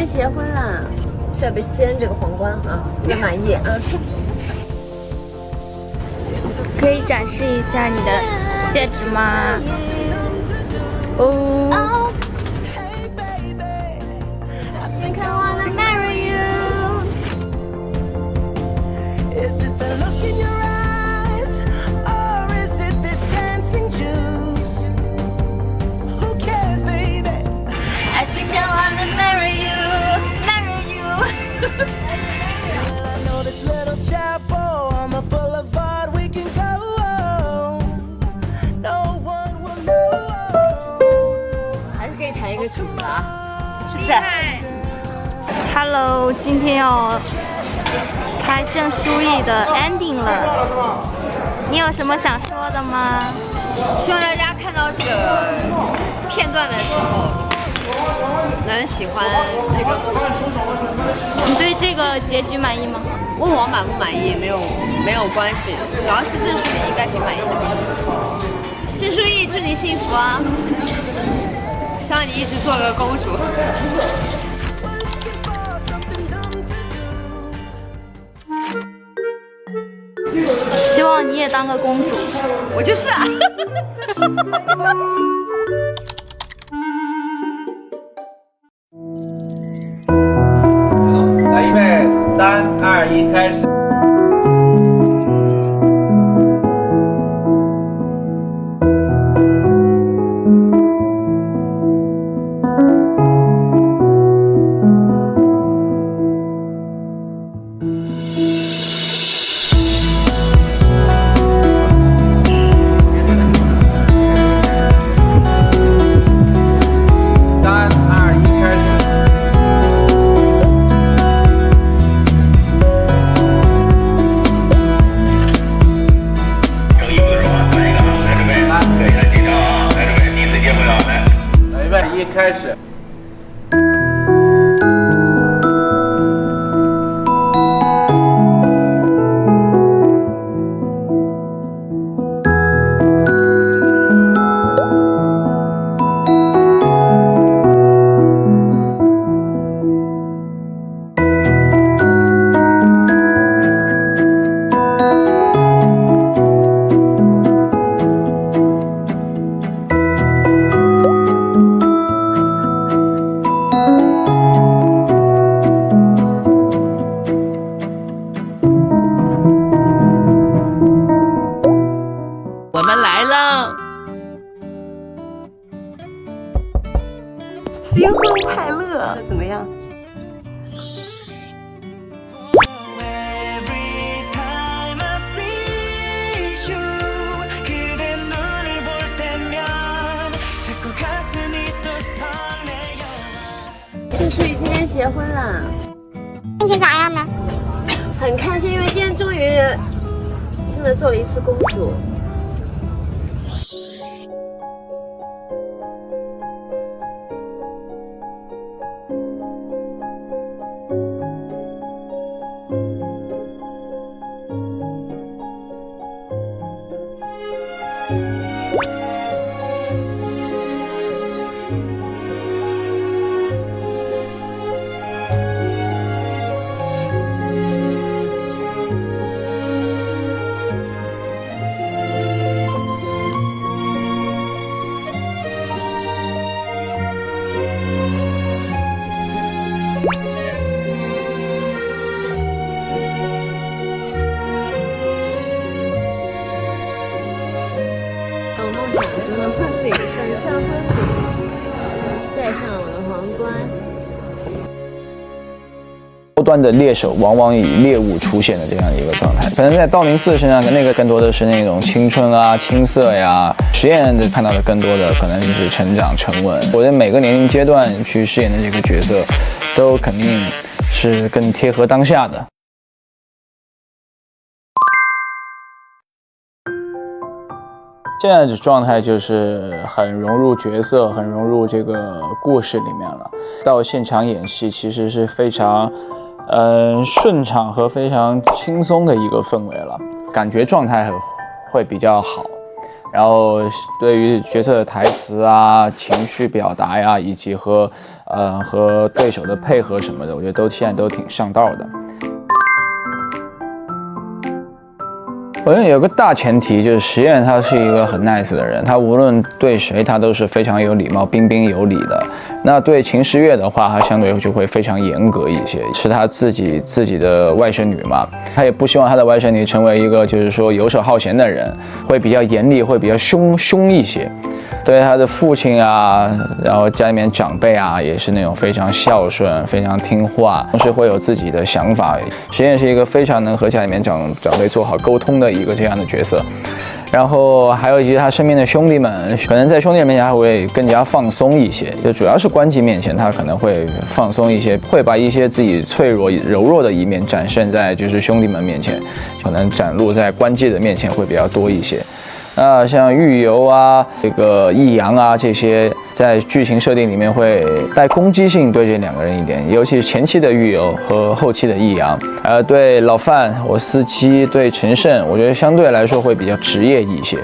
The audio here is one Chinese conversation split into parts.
结婚了，特别是今天这个皇冠啊，特别满意啊。可以展示一下你的戒指吗？哦。Is it the look in your eyes, or is it this dancing juice? Who cares, baby? I think I wanna marry you, marry you. I know this little chapel on the boulevard we can go. No one will know. 还是可以弹一个曲子啊，是不是 ？Hello， 今天要拍郑书意的 ending 了，你有什么想说的吗？希望大家看到这个片段的时候，能喜欢这个故事。你对这个结局满意吗？问我满不满意没有关系，主要是郑书意应该挺满意的。郑书意，祝你幸福啊！希望你一直做个公主。希望你也当个公主。我就是啊。来，预备，3、2、1，开始。开始。我们来了，新婚快乐，怎么样？郑书意今天结婚了，心情咋样呢？很开心，因为今天终于真的做了一次公主。梦想中的婚礼，粉色婚礼，戴上我的皇冠。高端的猎手往往以猎物出现的这样一个状态，可能在道明寺身上，那个更多的是那种青春啊、青涩呀。实验的看到的更多的可能就是成长、沉稳。我在每个年龄阶段去饰演的这个角色，都肯定是更贴合当下的。现在的状态就是很融入角色，很融入这个故事里面了。到现场演戏其实是非常，顺畅和非常轻松的一个氛围了，感觉状态会比较好。然后对于角色的台词啊、情绪表达呀，以及和对手的配合什么的，我觉得现在都挺上道的。我觉得有个大前提就是实验他是一个很 nice 的人，他无论对谁他都是非常有礼貌、彬彬有礼的。那对秦时月的话，他相对就会非常严格一些，是他自己的外甥女嘛，他也不希望他的外甥女成为一个就是说游手好闲的人，会比较严厉，会比较凶一些。对他的父亲啊，然后家里面长辈啊，也是那种非常孝顺、非常听话，同时会有自己的想法。实验是一个非常能和家里面长辈做好沟通的一个这样的角色。然后还有一些他身边的兄弟们，可能在兄弟面前他会更加放松一些，就主要是关机面前他可能会放松一些，会把一些自己脆弱柔弱的一面展现在就是兄弟们面前，可能展露在关机的面前会比较多一些。像玉游啊、这个易阳啊这些，在剧情设定里面会带攻击性对这两个人一点，尤其是前期的玉游和后期的易阳。对老范、我司机、对陈胜，我觉得相对来说会比较职业一些。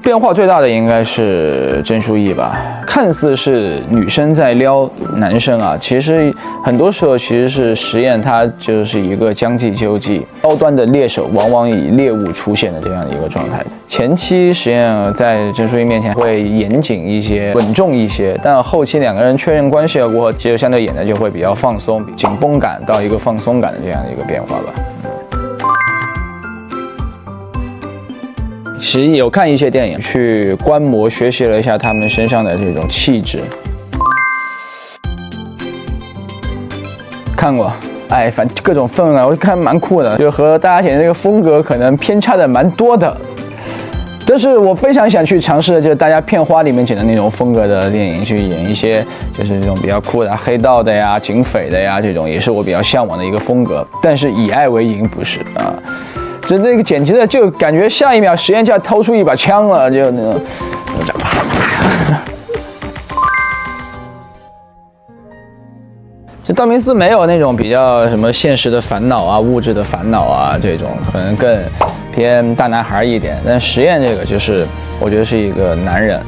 变化最大的应该是郑书意吧，看似是女生在撩男生啊，其实很多时候其实是实验他就是一个将计就计，高端的猎手往往以猎物出现的这样的一个状态。前期实验在郑书意面前会严谨一些、稳重一些，但后期两个人确认关系了过后，其实相对演的就会比较放松，紧绷感到一个放松感的这样的一个变化吧。其实有看一些电影，去观摩学习了一下他们身上的这种气质。看过，反正各种氛围，我看蛮酷的，就和大家演的这个风格可能偏差的蛮多的。但是我非常想去尝试的就是大家片花里面剪的那种风格的电影，去演一些就是这种比较酷的黑道的呀、警匪的呀，这种也是我比较向往的一个风格。但是以爱为营不是啊。就那个剪辑的，就感觉下一秒实验家掏出一把枪了，就那种。这道明寺没有那种比较什么现实的烦恼啊、物质的烦恼啊，这种可能更偏大男孩一点。但实验这个就是我觉得是一个男人。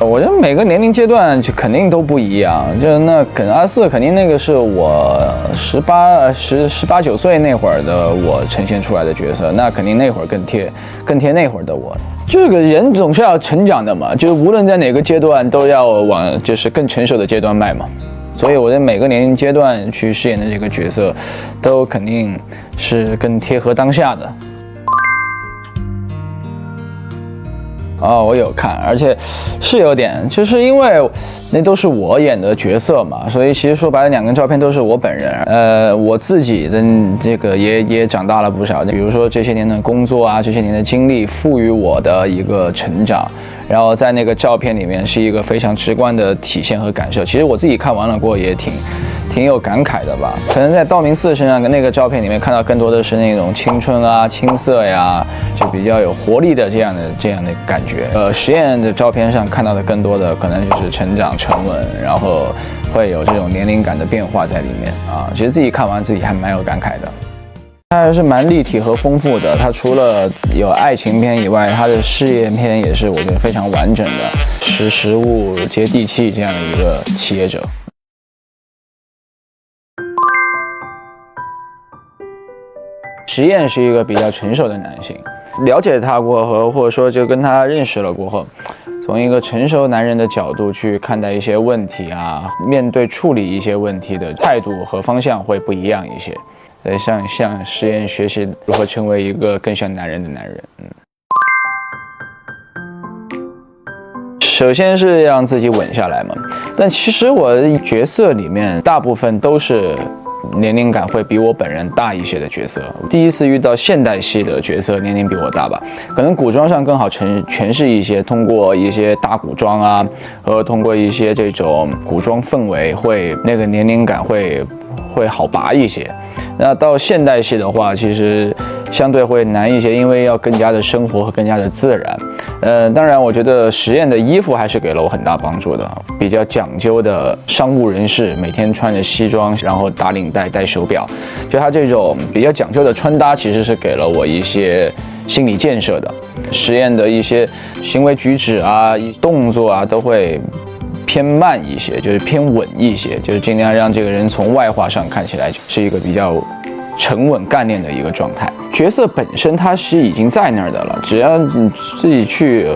我觉得每个年龄阶段就肯定都不一样，就那可能24肯定那个是我18、9岁那会儿的我呈现出来的角色，那肯定那会儿更贴那会儿的我。这个人总是要成长的嘛，就是无论在哪个阶段都要往就是更成熟的阶段迈嘛。所以我在每个年龄阶段去饰演的这个角色，都肯定是更贴合当下的。我有看，而且是有点，就是因为那都是我演的角色嘛，所以其实说白了，2张照片都是我本人。我自己的这个也长大了不少，比如说这些年的工作啊，这些年的经历赋予我的一个成长，然后在那个照片里面是一个非常直观的体现和感受。其实我自己看完了过后也挺有感慨的吧，可能在道明寺身上跟那个照片里面看到更多的是那种青春啊、青涩呀，就比较有活力的这样的感觉。实验的照片上看到的更多的可能就是成长沉稳，然后会有这种年龄感的变化在里面啊。其实自己看完自己还蛮有感慨的。它还是蛮立体和丰富的，它除了有爱情片以外，它的事业片也是我觉得非常完整的，实务接地气这样的一个企业者。实验是一个比较成熟的男性，了解他过后，或者说就跟他认识了过后，从一个成熟男人的角度去看待一些问题啊，面对处理一些问题的态度和方向会不一样一些。所以向实验学习如何成为一个更像男人的男人。首先是让自己稳下来嘛，但其实我的角色里面大部分都是年龄感会比我本人大一些的角色。第一次遇到现代系的角色，年龄比我大吧，可能古装上更好诠释一些，通过一些大古装啊，和通过一些这种古装氛围，会那个年龄感会好拔一些。那到现代戏的话，其实相对会难一些，因为要更加的生活和更加的自然。当然，我觉得实验的衣服还是给了我很大帮助的，比较讲究的商务人士，每天穿着西装，然后打领带、戴手表，就他这种比较讲究的穿搭，其实是给了我一些心理建设的。实验的一些行为举止啊、动作啊，都会偏慢一些，就是偏稳一些，就是尽量让这个人从外化上看起来是一个比较沉稳干练的一个状态。角色本身它是已经在那儿的了，只要你自己去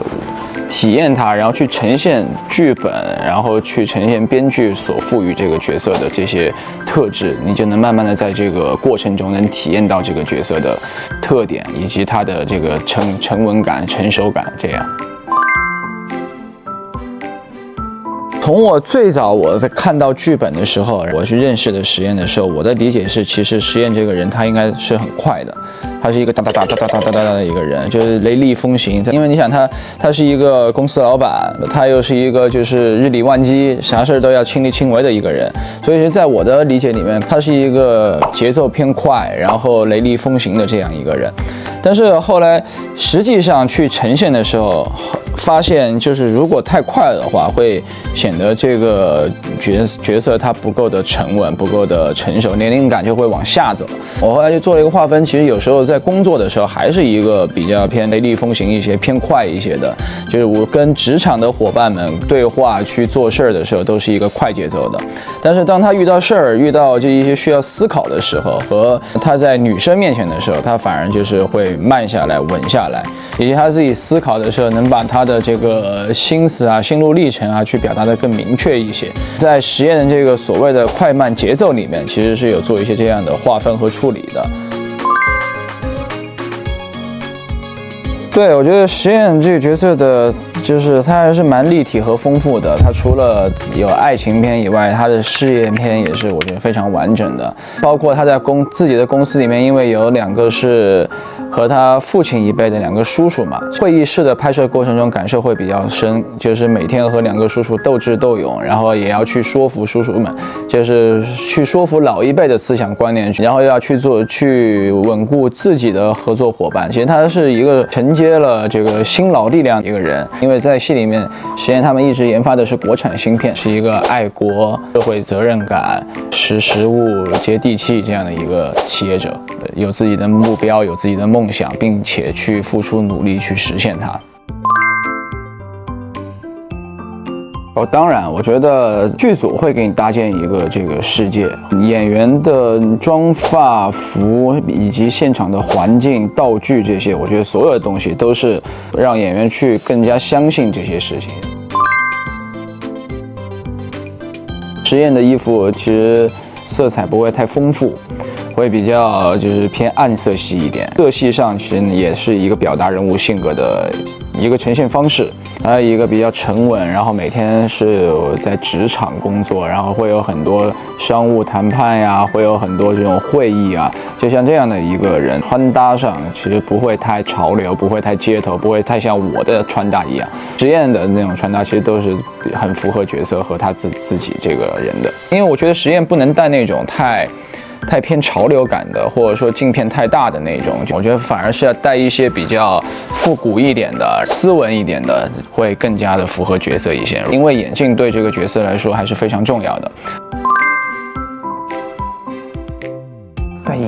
体验它，然后去呈现剧本，然后去呈现编剧所赋予这个角色的这些特质，你就能慢慢的在这个过程中能体验到这个角色的特点以及它的这个沉稳感、成熟感这样。从我最早我在看到剧本的时候，我去认识的实验的时候，我的理解是，其实实验这个人他应该是很快的，他是一个哒的一个人，就是雷厉风行。因为你想他是一个公司老板，他又是一个就是日理万机，啥事都要亲力亲为的一个人，所以在我的理解里面，他是一个节奏偏快，然后雷厉风行的这样一个人。但是后来实际上去呈现的时候，发现就是如果太快了的话，会显得这个角色它不够的沉稳，不够的成熟，年龄感就会往下走。我后来就做了一个划分，其实有时候在工作的时候还是一个比较偏雷厉风行一些、偏快一些的，就是我跟职场的伙伴们对话去做事儿的时候都是一个快节奏的。但是当他遇到事儿、遇到这一些需要思考的时候，和他在女生面前的时候，他反而就是会慢下来、稳下来，以及他自己思考的时候，能把他的这个心思啊、心路历程啊，去表达得更明确一些。在实验的这个所谓的快慢节奏里面，其实是有做一些这样的划分和处理的。对，我觉得实验这个角色的，就是他还是蛮立体和丰富的。他除了有爱情片以外，他的事业片也是我觉得非常完整的。包括他在自己的公司里面，因为有2个是和他父亲一辈的2个叔叔嘛，会议室的拍摄过程中感受会比较深，就是每天和2个叔叔斗智斗勇，然后也要去说服叔叔们，就是去说服老一辈的思想观念，然后要去稳固自己的合作伙伴。其实他是一个承接了这个新老力量的一个人，因为在戏里面，实验他们一直研发的是国产芯片，是一个爱国、社会责任感、实务、接地气这样的一个企业者，有自己的目标，有自己的梦想，并且去付出努力去实现它。当然，我觉得剧组会给你搭建一个这个世界，演员的妆发服以及现场的环境、道具这些，我觉得所有的东西都是让演员去更加相信这些事情。实验的衣服其实色彩不会太丰富，会比较就是偏暗色系一点。色系上其实也是一个表达人物性格的一个呈现方式。还有一个比较沉稳，然后每天是在职场工作，然后会有很多商务谈判呀，会有很多这种会议啊，就像这样的一个人，穿搭上其实不会太潮流，不会太街头，不会太像我的穿搭一样。实验的那种穿搭其实都是很符合角色和他自己这个人的，因为我觉得实验不能带那种太偏潮流感的，或者说镜片太大的那种，我觉得反而是要带一些比较复古一点的、斯文一点的，会更加的符合角色一些。因为眼镜对这个角色来说还是非常重要的。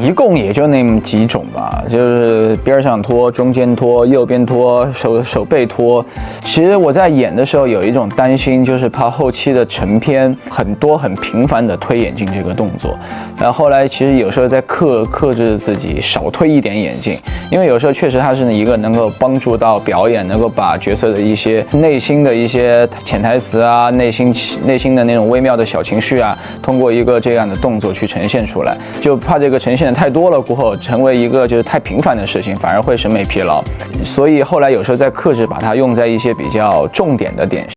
一共也就那么几种吧，就是边上拖、中间拖、右边拖、手背拖。其实我在演的时候有一种担心，就是怕后期的成片很多很频繁的推眼镜这个动作。然后后来其实有时候在克制自己少推一点眼镜，因为有时候确实它是一个能够帮助到表演，能够把角色的一些内心的一些潜台词啊、内心的那种微妙的小情绪啊，通过一个这样的动作去呈现出来，就怕这个呈现的太多了过后，成为一个就是太频繁的事情，反而会审美疲劳。所以后来有时候在克制把它用在一些比较重点的点